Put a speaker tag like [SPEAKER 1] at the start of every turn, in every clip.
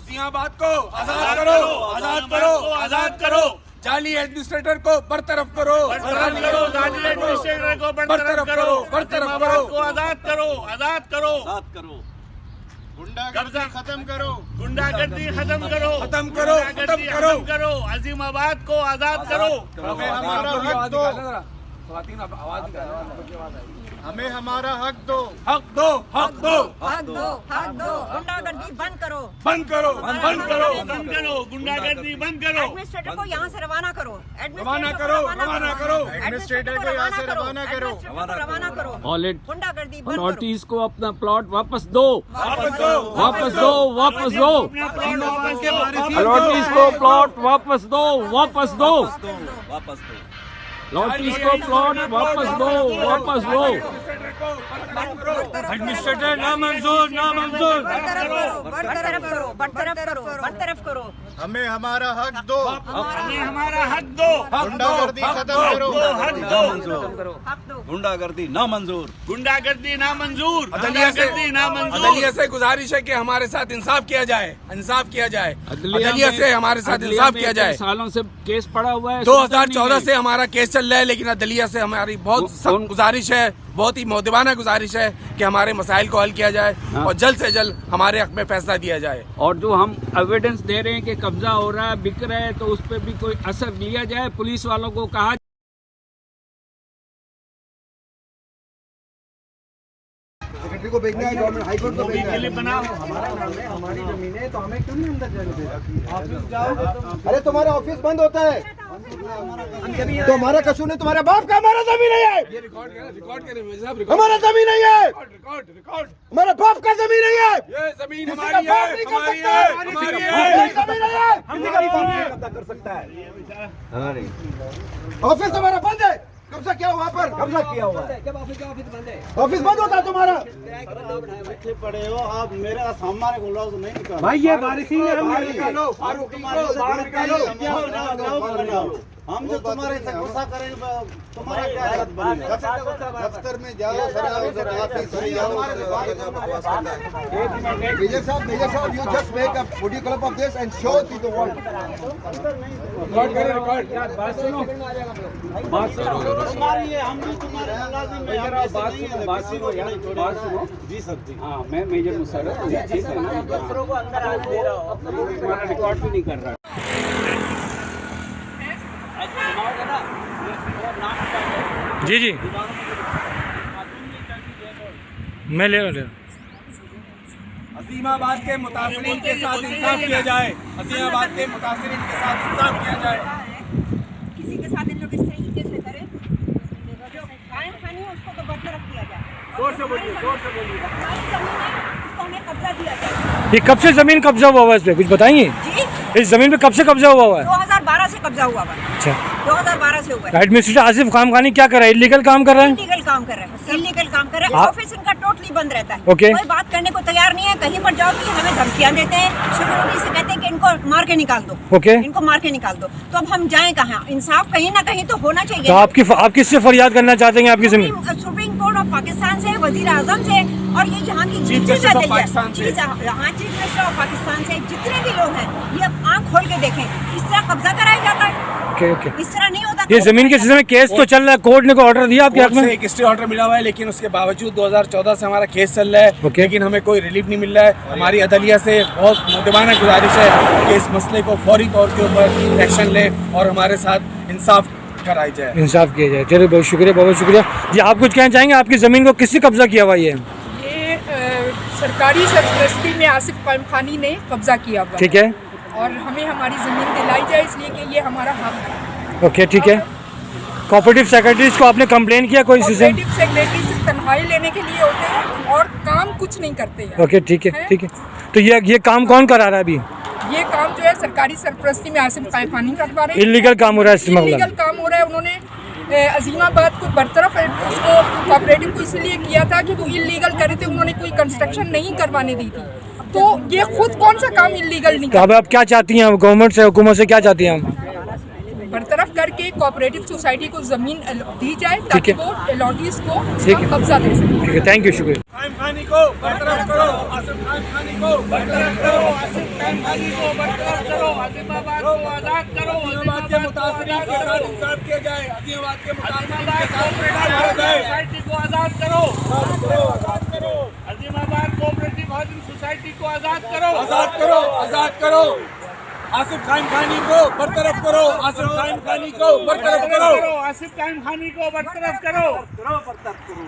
[SPEAKER 1] अजीमाबाद को आजाद करो, आजाद करो, आजाद करो। जाली एडमिनिस्ट्रेटर को बरतरफ करो,
[SPEAKER 2] जाली एडमिनिस्ट्रेटर को
[SPEAKER 1] बरतरफ करो, बरतरफ करो।
[SPEAKER 2] आजाद करो, आजाद करो,
[SPEAKER 3] आजाद करो।
[SPEAKER 2] गुंडागर्दी खत्म करो, गुंडागर्दी खत्म करो,
[SPEAKER 1] खत्म करो, खत्म करो,
[SPEAKER 2] करो। अजीमाबाद को आजाद करो।
[SPEAKER 1] हमें हमारा हक दो,
[SPEAKER 4] हमें हमारा हक दो,
[SPEAKER 1] हक दो, हक दो,
[SPEAKER 5] हक दो, हक दो। गुंडागर्दी बंद करो,
[SPEAKER 1] बंद करो, बंद करो,
[SPEAKER 2] बंद करो, गुंडागर्दी बंद करो।
[SPEAKER 5] एडमिनिस्ट्रेटर को यहाँ से रवाना करो,
[SPEAKER 1] रवाना करो, रवाना करो।
[SPEAKER 4] एडमिनिस्ट्रेटर को यहाँ से रवाना करो,
[SPEAKER 5] रवाना करो। गुंडागर्दी बंद करो।
[SPEAKER 6] अथॉरिटीज को अपना प्लॉट वापस दो,
[SPEAKER 1] वापस दो,
[SPEAKER 6] वापस दो, वापस दो। अथॉरिटीज को प्लॉट वापस दो, वापस दो।
[SPEAKER 3] वापस दो।
[SPEAKER 6] अथॉरिटीज को प्लॉट वापस दो, वापस दो। एडमिनिस्ट्रेटर नामंजूर, नामंजूर।
[SPEAKER 5] बरतरफ करो, बरतरफ करो, बरतरफ करो।
[SPEAKER 4] हमें हमारा हक दो,
[SPEAKER 2] हमें हमारा हक दो,
[SPEAKER 4] गुंडागर्दी खत्म करो,
[SPEAKER 2] हक दो,
[SPEAKER 5] हक दो।
[SPEAKER 3] गुंडागर्दी नामंजूर।
[SPEAKER 2] गुंडागर्दी नामंजूर,
[SPEAKER 1] अदलिया से
[SPEAKER 2] गुंडागर्दी नामंजूर।
[SPEAKER 1] अदलिया से गुजारिश है कि हमारे साथ इंसाफ किया जाए, इंसाफ किया जाए। अदलिया से हमारे साथ इंसाफ किया जाए।
[SPEAKER 6] सालों से केस पड़ा हुआ है।
[SPEAKER 1] 2014 से हमारा केस चल रहा है, लेकिन अदलिया से हमारी बहुत सख्त गुजारिश है, बहुत ही मुद्दबाना गुजारिश है कि हमारे मसाइल को हल किया जाए और जल्द से जल्द हमारे हक में फैसला दिया जाए।
[SPEAKER 6] और जो हम एविडेंस दे रहे हैं कि कब्जा हो रहा है, बिक रहा है, तो उस पर भी कोई असर लिया जाए। पुलिस वालों को कहा
[SPEAKER 7] सेक्रेटरी को भेजना है, गवर्नमेंट हाई कोर्ट को भेजना है।
[SPEAKER 4] हमारी जमीन है तो हमें क्यों नहीं अंदर जाने देगा?
[SPEAKER 7] ऑफिस जाओ। अरे तुम्हारा ऑफिस बंद होता है, तो हमारा कसूर नहीं, तुम्हारे बाप का हमारा जमीन नहीं है, हमारा जमीन नहीं है, हमारे बाप का जमीन नहीं है,
[SPEAKER 1] ये जमीन
[SPEAKER 7] किसी
[SPEAKER 1] हमारी
[SPEAKER 7] का
[SPEAKER 1] है,
[SPEAKER 7] बाप नहीं कर
[SPEAKER 1] हमारी
[SPEAKER 7] सकता,
[SPEAKER 1] है, हमारी है।
[SPEAKER 7] हमारी जमीन नहीं है, किसी का बाप नहीं कब्जा कर सकता है। ऑफिस तुम्हारा बंद है, कब्जा क्या हुआ पर? कब्जा किया हुआ है।
[SPEAKER 4] जब ऑफिस बंद है,
[SPEAKER 7] ऑफिस बंद होता है तुम्हारा।
[SPEAKER 4] बैठे पड़े हो आप, मेरा सामान बोल रहा हो तो नहीं निकाल
[SPEAKER 7] भाई ये बारिश ही है,
[SPEAKER 1] बाहर निकालो, फारूक को बाहर निकालो।
[SPEAKER 4] हम जो तुम्हारे से गुस्सा करेंगे तुम्हारा क्या हालत बनेगा? दफ्तर में जाओ,
[SPEAKER 7] मेजर साहब, you just make a photo clip of this and show it to the world.
[SPEAKER 1] Record करें, रिकॉर्ड।
[SPEAKER 6] बात सुनो,
[SPEAKER 4] तुम्हारी ये हम भी तुम्हारे मुलाजिम हैं, हम ऐसे नहीं हैं, किसी को नहीं छोड़ेंगे।
[SPEAKER 6] बात सुनो।
[SPEAKER 4] जी सर जी।
[SPEAKER 6] हाँ, मैं मेजर मुसर्रफ हूँ, ठीक है ना?
[SPEAKER 4] दफ्तरों को अंदर आने दे रहा हो,
[SPEAKER 6] तुम्हारा रिकॉर्ड भी नहीं कर रहा।
[SPEAKER 8] जी जी, मैं ले रहा।
[SPEAKER 1] अजीमाबाद के मुतासिरीन के साथ इंसाफ किया जाए, अजीमाबाद के मुतासिरीन के साथ इंसाफ किया जाए।
[SPEAKER 5] किसी के साथ इन लोग इस तरीके से करें, जो कायम खानी है उसको तो बरतरफ किया जाए।
[SPEAKER 1] जोर से बोलिए, जोर से बोलिए।
[SPEAKER 5] हमारी जमीन है, उसको हमें कब्जा दिया जाए।
[SPEAKER 8] ये कब से जमीन कब्जा हुआ है? इस पे कुछ बताएंगे?
[SPEAKER 5] जी,
[SPEAKER 8] इस जमीन पे कब से कब्जा हुआ है?
[SPEAKER 5] 2012 से कब्जा हुआ है।
[SPEAKER 8] अच्छा,
[SPEAKER 5] 2012 से हुआ है।
[SPEAKER 8] एडमिनिस्ट्रेटर आसिफ खामखानी क्या कर रहा है? इलीगल काम कर रहा है?
[SPEAKER 5] इलीगल काम कर रहे हैं, इलीगल काम कर रहे हैं।
[SPEAKER 8] हाँ।
[SPEAKER 5] ऑफिस इनका टोटली बंद रहता है।
[SPEAKER 8] ओके।
[SPEAKER 5] कोई बात करने को तैयार नहीं है। कहीं पर जाओ कि हमें धमकियां देते हैं, सिक्योरिटी से कहते हैं कि इनको मार के निकाल दो।
[SPEAKER 8] ओके।
[SPEAKER 5] इनको मार के निकाल दो। तो अब हम जाएं कहाँ? इंसाफ कहीं ना कहीं तो होना चाहिए।
[SPEAKER 8] तो आप किससे फरियाद करना चाहते हैं? आपकी जमीन
[SPEAKER 5] सुप्रीम कोर्ट ऑफ पाकिस्तान से, वजीर आजम से, और ये यहाँ की
[SPEAKER 1] चीफ जस्टिस ऑफ पाकिस्तान से।
[SPEAKER 5] यहाँ चीफ मिनिस्टर ऑफ पाकिस्तान से, जितने भी लोग हैं, ये अब आँख खोल के देखें। इस तरह कब्जा कराया जाता है,
[SPEAKER 8] ओके ओके।
[SPEAKER 5] इस तरह नहीं होता।
[SPEAKER 8] ये जमीन के सिलसिले में केस तो चल रहा है, कोर्ट ने कोई ऑर्डर दिया आपके हक
[SPEAKER 1] कोर्ट से
[SPEAKER 8] में?
[SPEAKER 1] एक स्टे ऑर्डर मिला हुआ है, लेकिन उसके बावजूद 2014 से हमारा केस चल रहा है,
[SPEAKER 8] ओके।
[SPEAKER 1] लेकिन हमें कोई रिलीफ नहीं मिल रहा है। हमारी अदलिया से बहुत मुद्दबाना गुजारिश है कि इस मसले को फौरी तौर के ऊपर एक्शन ले और हमारे साथ इंसाफ कराई जाए,
[SPEAKER 8] इंसाफ किया जाए। चलिए, बहुत शुक्रिया, बहुत शुक्रिया जी। आप कुछ कहना चाहेंगे? आपकी ज़मीन को किसने कब्जा किया हुआ? ये
[SPEAKER 9] सरकारी सरपरस्ती में आसिफ खामखानी ने कब्जा किया हुआ,
[SPEAKER 8] ठीक है,
[SPEAKER 9] और हमें हमारी ज़मीन दिलाई जाए, इसलिए कि ये हमारा हक है।
[SPEAKER 8] ओके, ठीक है। कोऑपरेटिव सेक्रेटरीज को आपने कंप्लेन किया कोई इसी से?
[SPEAKER 9] कोऑपरेटिव सेक्रेटरी सिर्फ तनख्वाही लेने के लिए होते हैं और काम कुछ नहीं करते हैं।
[SPEAKER 8] ओके, ठीक है, ठीक है। तो ये काम कौन करा रहा है अभी?
[SPEAKER 9] ये काम जो है सरकारी सरपरस्ती में आसिफ खामखानी करवा रहे हैं।
[SPEAKER 8] इलीगल काम हो रहा है इस मामले में?
[SPEAKER 9] इलीगल काम हो रहा है। उन्होंने अजीमाबाद को बरतरफ उसको कोऑपरेटिव को इसलिए किया था कि वो इलीगल करे थे, उन्होंने कोई कंस्ट्रक्शन नहीं करवाने दी थी। तो ये खुद कौन सा काम इलीगल नहीं
[SPEAKER 8] तो अब आप क्या चाहती हैं? गवर्नमेंट से, हुकूमत से क्या चाहती हैं हम?
[SPEAKER 9] बरतरफ करके कोऑपरेटिव सोसाइटी को जमीन दी जाए
[SPEAKER 8] ठीक
[SPEAKER 9] ताकि
[SPEAKER 8] है।
[SPEAKER 9] वो अलॉटीज को
[SPEAKER 8] ठीक है।
[SPEAKER 9] कब्जा दे सके।
[SPEAKER 8] ठीक है, थैंक यू, शुक्रिया।
[SPEAKER 1] खामखानी को बरतरफ करो, आसिफ खामखानी को बरतरफ करो, आसिफ खान खानी को बरतरफ करो, अजीमाबाद को आजाद करो, अजीमाबाद के मुतासरीन के साथ इंसाफ किया जाए, अजीमाबाद के मुतासरीन के साथ सोसाइटी को आजाद करो, अजीमाबाद कोऑपरेटिव हाउसिंग सोसाइटी को आजाद करो, आजाद करो, आजाद करो, आसिफ खान खानी को बरतरफ करो, आसिफ खान खानी को बरतरफ करो, आसिफ खान खानी को बरतरफ करो, बरतरफ करो।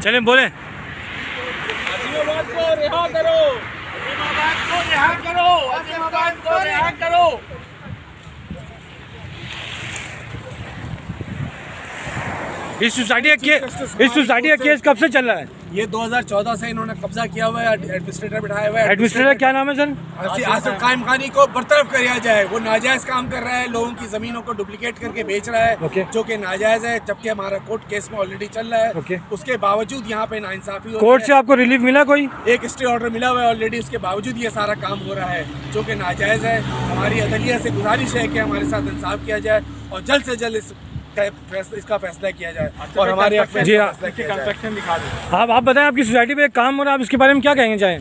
[SPEAKER 8] चलें बोलें।
[SPEAKER 1] अजीमाबाद को रिहा करो, अजीमाबाद को रिहा करो, अजीमाबाद को रिहा करो।
[SPEAKER 8] इस सोसाइटी का केस कब से चल रहा है?
[SPEAKER 1] ये 2014 से इन्होंने कब्जा किया हुआ है, एडमिनिस्ट्रेटर बिठाया हुआ है।
[SPEAKER 8] एडमिनिस्ट्रेटर क्या नाम है सर?
[SPEAKER 1] आसिफ कायम खानी को बरतरफ किया जाए। वो नाजायज काम कर रहा है, लोगों की जमीनों को डुप्लीकेट करके बेच रहा है, जो कि नाजायज है, जबकि हमारा कोर्ट केस में ऑलरेडी चल रहा है। उसके बावजूद यहाँ पे नाइंसाफी हो रही है।
[SPEAKER 8] कोर्ट से आपको रिलीफ मिला कोई?
[SPEAKER 1] एक स्टे ऑर्डर मिला हुआ है ऑलरेडी, उसके बावजूद ये सारा काम हो रहा है, जो कि नाजायज है। हमारी अदलिया से गुजारिश है कि हमारे साथ इंसाफ किया जाए और जल्द से जल्द इसका फैसला किया जाए और हमारे
[SPEAKER 8] कंस्ट्रक्शन दिखा दें। आप बताएं, आपकी सोसाइटी में एक काम हो रहा है, आप इसके बारे में क्या कहेंगे चाहें?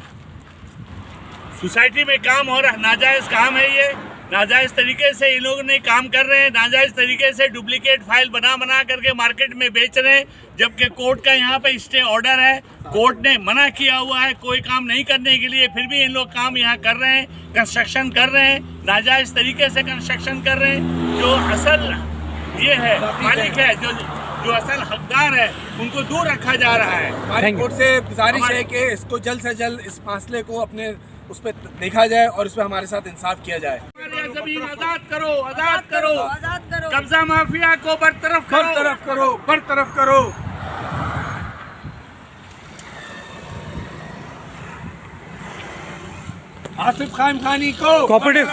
[SPEAKER 10] सोसाइटी में काम हो रहा है, नाजायज काम है ये, नाजायज तरीके से इन लोग ने काम कर रहे हैं, नाजायज तरीके से डुप्लीकेट फाइल बना करके मार्केट में बेच रहे हैं, जबकि कोर्ट का यहाँ पे स्टे ऑर्डर है, कोर्ट ने मना किया हुआ है कोई काम नहीं करने के लिए, फिर भी इन लोग काम यहाँ कर रहे हैं, कंस्ट्रक्शन कर रहे हैं, नाजायज तरीके से कंस्ट्रक्शन कर रहे हैं। जो असल ये है मालिक है, जो असल हकदार है, उनको दूर रखा जा रहा है।
[SPEAKER 1] हमारी कोर्ट से गुजारिश है कि इसको जल्द से जल्द इस मसले को अपने उस पर देखा जाए और इस पर हमारे साथ इंसाफ किया जाए।
[SPEAKER 10] जमीन आजाद करो, आजाद करो, कब्जा माफिया को बरतरफ करो,
[SPEAKER 1] बरतरफ करो, बरतरफ करो। आसिफ खान खानी को
[SPEAKER 8] कोऑपरेटिव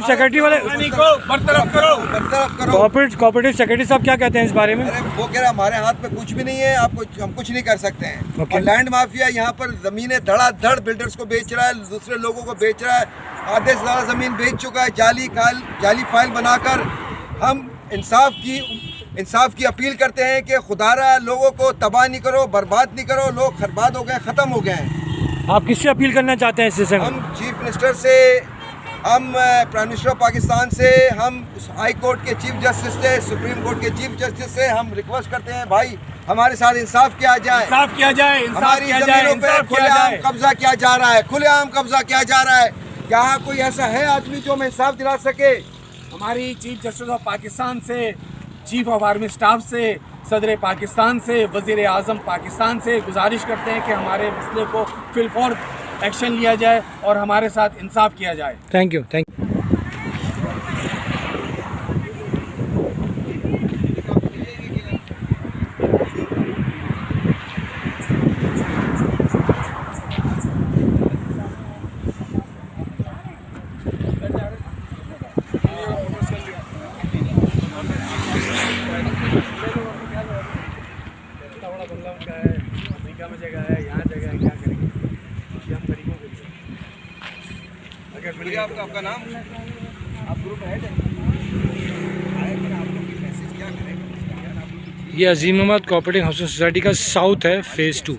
[SPEAKER 8] सेक्रेटरी वाले
[SPEAKER 1] को बरतरफ करो, बरतरफ करो।
[SPEAKER 8] कोऑपरेटिव सेक्रेटरी साहब क्या कहते हैं इस बारे में?
[SPEAKER 7] वो कह रहा हमारे हाथ में कुछ भी नहीं है, हम कुछ नहीं कर सकते हैं। और लैंड माफिया यहाँ पर जमीनें धड़ाधड़ बिल्डर्स को बेच रहा है, दूसरे लोगों को बेच रहा है, आधे से ज़्यादा ज़मीन बेच चुका है जाली फाइल बनाकर। हम इंसाफ की अपील करते हैं कि खुदारा लोगों को तबाह नहीं करो, बर्बाद नहीं करो, लोग बर्बाद हो गए, ख़त्म हो गए हैं।
[SPEAKER 8] आप किससे अपील करना चाहते हैं इससे?
[SPEAKER 7] हम चीफ मिनिस्टर से, हम प्राइम मिनिस्टर ऑफ पाकिस्तान से, हम हाई कोर्ट के चीफ जस्टिस से, सुप्रीम कोर्ट के चीफ जस्टिस से हम रिक्वेस्ट करते हैं, भाई हमारे साथ इंसाफ किया जाए,
[SPEAKER 1] इंसाफ किया जाए,
[SPEAKER 7] हमारी जमीनों पे खुलेआम कब्जा किया जा रहा है, खुलेआम कब्जा किया जा रहा है। यहाँ कोई ऐसा है आदमी जो हमें इंसाफ दिला सके?
[SPEAKER 1] हमारी चीफ जस्टिस ऑफ पाकिस्तान से, चीफ ऑफ आर्मी स्टाफ से, सदर पाकिस्तान से, वज़ीर आज़म पाकिस्तान से गुजारिश करते हैं कि हमारे मसले को फिलफौर एक्शन लिया जाए और हमारे साथ इंसाफ किया जाए।
[SPEAKER 8] Thank you.
[SPEAKER 1] अमेरिका में जगह है, यहाँ जगह है, क्या करेंगे? ये हम गरीबों के लिए। अगर मिल गया आपका नाम, आप ग्रुप हेड हैं, आप लोग मैसेज क्या करेंगे?
[SPEAKER 8] ये अजीमाबाद कोऑपरेटिव हाउसिंग सोसाइटी का साउथ है, फेज़ 2।